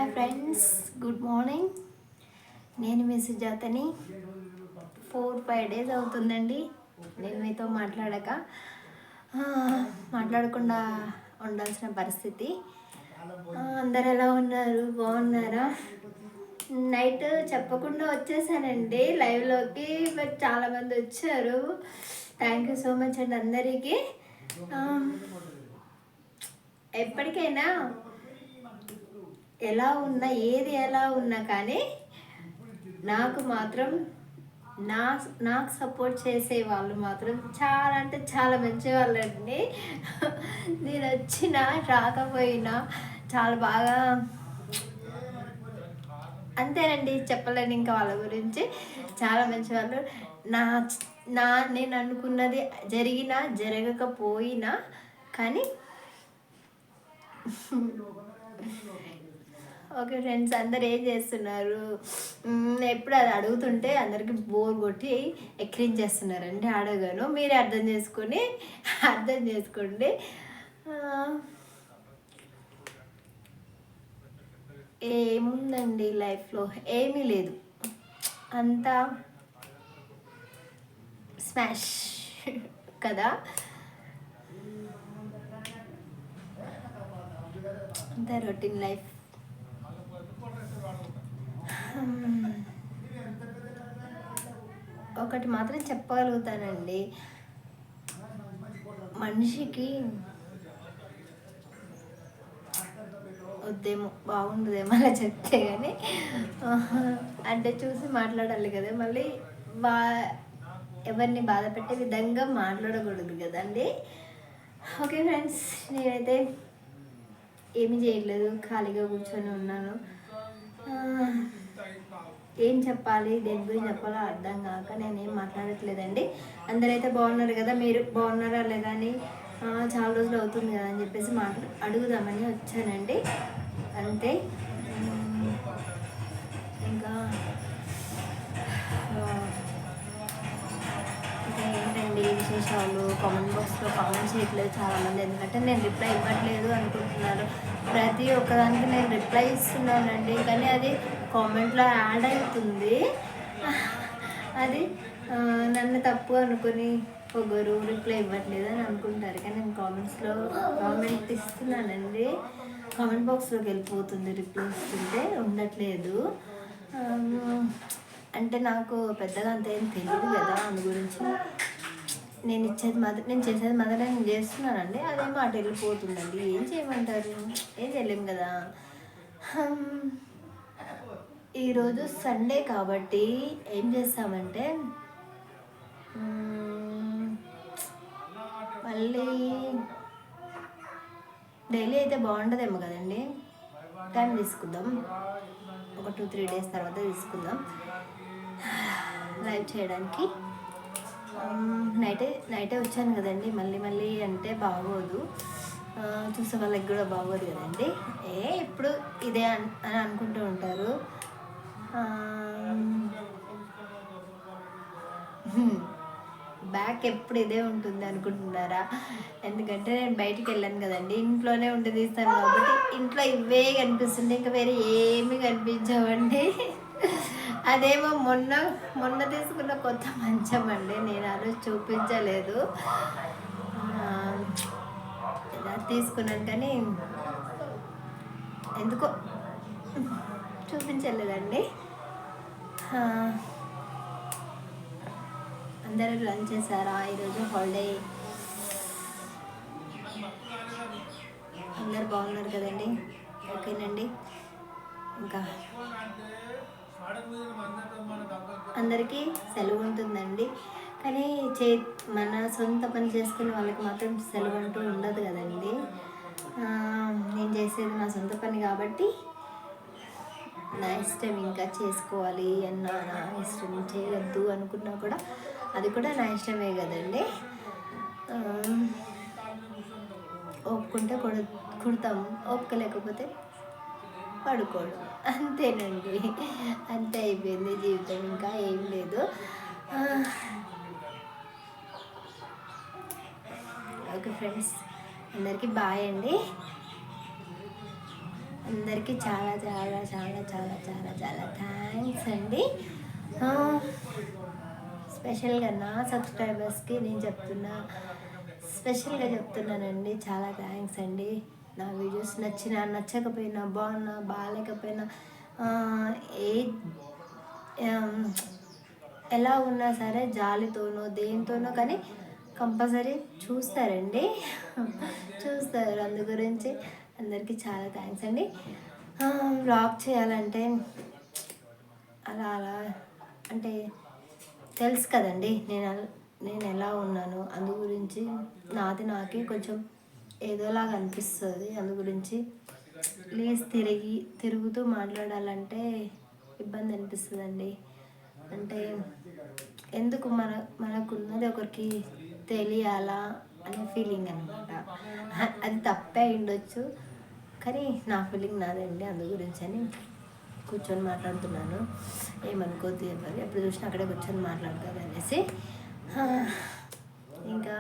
Hi friends, good morning. నేను మీ సుజాతని. 4-5 days అవుతుందండి నేను మీతో మాట్లాడకుండా ఉండాల్సిన పరిస్థితి. అందరు ఎలా ఉన్నారు? బాగున్నారా? నైట్ చెప్పకుండా వచ్చేసానండి లైవ్లోకి, బట్ చాలామంది వచ్చారు. థ్యాంక్ యూ సో మచ్ అండి అందరికీ. ఎప్పటికైనా ఏది ఎలా ఉన్నా కానీ నాకు మాత్రం నాకు సపోర్ట్ చేసే వాళ్ళు మాత్రం చాలా అంటే చాలా మంచి వాళ్ళండి. నేను వచ్చినా రాకపోయినా చాలా బాగా, అంతేనండి, చెప్పలేను ఇంకా వాళ్ళ గురించి. చాలా మంచి వాళ్ళు. నేను అనుకున్నది జరిగినా జరగకపోయినా కానీ ఓకే ఫ్రెండ్స్, అందరు ఏం చేస్తున్నారు? ఎప్పుడు అది అడుగుతుంటే అందరికి బోర్ కొట్టి ఎక్కిరించేస్తున్నారండి. అడగను, మీరే అర్థం చేసుకోండి. ఏముందండి లైఫ్లో? ఏమీ లేదు, అంతా స్మాష్ కదా. అంతా రొటీన్ లైఫ్. ఒకటి మాత్రం చెప్పగలుగుతానండి, మనిషికి వద్దేమో, బాగుండదేమో అలా చెప్తే, కానీ అంటే చూసి మాట్లాడాలి కదా. మళ్ళీ ఎవరిని బాధ పెట్టే విధంగా మాట్లాడకూడదు కదండి. ఓకే ఫ్రెండ్స్, నేనైతే ఏమీ చేయట్లేదు, ఖాళీగా కూర్చొని ఉన్నాను. ఏం చెప్పాలి, దేని గురించి చెప్పాలో అర్థం కాక నేనేం మాట్లాడట్లేదండి. అందరైతే బాగున్నారు కదా, మీరు బాగున్నారా లేదా అని చాలా రోజులు అవుతుంది కదా అని చెప్పేసి అడుగుదామని వచ్చానండి, అంతే. ఇంకా ఏంటండి విశేషాలు? కామెంట్ బాక్స్లో కామెంట్ చేయట్లేదు చాలామంది, ఎందుకంటే నేను రిప్లై ఇవ్వట్లేదు అనుకుంటున్నారు. ప్రతి ఒక్కదానికి నేను రిప్లై ఇస్తున్నానండి, కానీ అది కామెంట్లో యాడ్ అవుతుంది. అది నన్ను తప్పు అనుకుని ఒకరు రిప్లై ఇవ్వట్లేదు అని అనుకుంటారు, కానీ నేను కామెంట్ ఇస్తున్నానండి. కామెంట్ బాక్స్లోకి వెళ్ళిపోతుంది రిప్లై ఇస్తుంటే, ఉండట్లేదు. అంటే నాకు పెద్దగా అంత ఏం తెలియదు కదా అందు గురించి. నేను చేసేది మాత్రం నేను చేస్తున్నానండి, అదేమో అటు వెళ్ళిపోతుందండి. ఏం చేయమంటారు? ఏం చేయలేము కదా. ఈరోజు సండే కాబట్టి ఏం చేస్తామంటే, మళ్ళీ డైలీ అయితే బాగుంటుందేమో కదండి. టైం తీసుకుందాం, ఒక 2-3 డేస్ తర్వాత తీసుకుందాం లైవ్ చేయడానికి. నైటే వచ్చాను కదండి, మళ్ళీ అంటే బాగోదు, చూసే వాళ్ళకి కూడా బాగోదు కదండి. ఎప్పుడు ఇదే అని అనుకుంటూ ఉంటారు. బ్యాక్ ఎప్పుడు ఇదే ఉంటుంది అనుకుంటున్నారా? ఎందుకంటే నేను బయటికి వెళ్ళాను కదండి, ఇంట్లోనే ఉండి తీస్తాను కాబట్టి ఇంట్లో ఇవే కనిపిస్తుంది, ఇంకా వేరే ఏమీ కనిపించవండి. అదేమో మొన్న తీసుకున్న కొత్త మంచం అండి, నేను ఆ రోజు చూపించలేదు. ఇలా తీసుకున్నాను కానీ ఎందుకో చూపించలేదండి. అందరూ లంచ్ చేశారా? ఈరోజు హాలిడే, అందరు బాగున్నారు కదండి. ఓకేనండి, ఇంకా అందరికీ సెలవు ఉంటుందండి, కానీ మన సొంత పని చేసుకునే వాళ్ళకి మాత్రం సెలవు అంటూ ఉండదు కదండి. నేను చేసేది నా సొంత పని కాబట్టి నా ఇష్టం, ఇంకా చేసుకోవాలి అన్న నా ఇష్టం, చేయవద్దు అనుకున్నా కూడా అది కూడా నా ఇష్టమే కదండి. ఒప్పుకుంటే కుడతాము, ఒప్పుకోలేకపోతే పడుకోవడం, అంతేనండి. అంతే అయిపోయింది జీవితం, ఇంకా ఏం లేదు. ఓకే ఫ్రెండ్స్, అందరికీ బాయ్ అండి. అందరికీ చాలా చాలా చాలా చాలా చాలా చాలా థ్యాంక్స్ అండి. స్పెషల్గా నా సబ్స్క్రైబర్స్కి నేను స్పెషల్గా చెప్తున్నానండి, చాలా థ్యాంక్స్ అండి. నా వీడియోస్ నచ్చినా నచ్చకపోయినా, బాగున్నా బాగాలేకపోయినా, ఏ ఎలా ఉన్నా సరే జాలితోనో దేనితోనో కానీ కంపల్సరీ చూస్తారండి. చూస్తారు. అందు గురించి అందరికీ చాలా థ్యాంక్స్ అండి. వ్లాగ్ చేయాలంటే అలా అలా అంటే తెలుసు కదండి నేను ఎలా ఉన్నాను. అందు గురించి నాకే కొంచెం ఏదోలాగా అనిపిస్తుంది. అందు గురించి తిరుగుతూ మాట్లాడాలంటే ఇబ్బంది అనిపిస్తుందండి. అంటే ఎందుకు మనకున్నది ఒకరికి తెలియాలా అనే ఫీలింగ్ అనమాట. అది తప్పే ఉండొచ్చు, కానీ నా ఫీలింగ్ నాదండి. అందు గురించి అని కూర్చొని మాట్లాడుతున్నాను. ఏమనుకోద్దు ఎవరు, ఎప్పుడు చూసినా అక్కడే కూర్చొని మాట్లాడతారు అనేసి. ఇంకా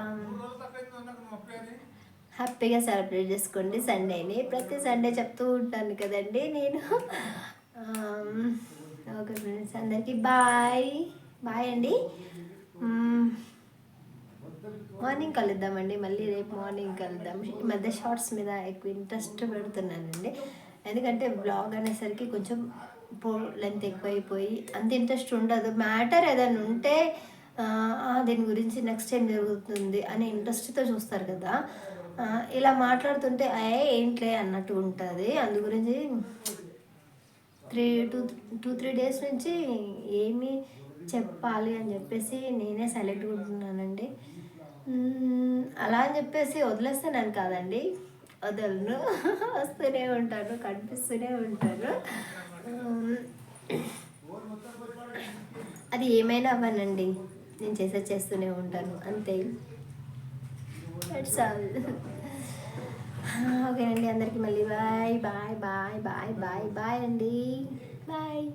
హ్యాపీగా సెలబ్రేట్ చేసుకోండి సండేని. ప్రతి సండే చెప్తూ ఉంటాను కదండి నేను. ఓకే ఫ్రెండ్స్, అందరికీ బాయ్ బాయ్ అండి. మార్నింగ్ కలుద్దామండి, మళ్ళీ రేపు మార్నింగ్ కలుద్దాం. ఈ మధ్య షార్ట్స్ మీద ఎక్కువ ఇంట్రెస్ట్ పెడుతున్నానండి, ఎందుకంటే బ్లాగ్ అనేసరికి కొంచెం లెంత్ ఎక్కువైపోయి అంత ఇంట్రెస్ట్ ఉండదు. మ్యాటర్ ఏదైనా ఉంటే దీని గురించి నెక్స్ట్ ఏం జరుగుతుంది అని ఇంట్రెస్ట్తో చూస్తారు కదా. ఇలా మాట్లాడుతుంటే ఏంట్లే అన్నట్టు ఉంటుంది. అందు గురించి 3 డేస్ నుంచి ఏమి చెప్పాలి అని చెప్పేసి నేనే సైలెంట్గా ఉంటున్నానండి. అలా అని చెప్పేసి వదిలేస్తానని కాదండి, వదలను. వస్తూనే ఉంటాను, కనిపిస్తూనే ఉంటాను. అది ఏమైనా అవ్వనండి, నేను చేస్తూనే ఉంటాను అంతే. That's all. ఓకేనండి, అందరికీ మళ్ళీ bye bye bye bye bye bye అండి. బాయ్.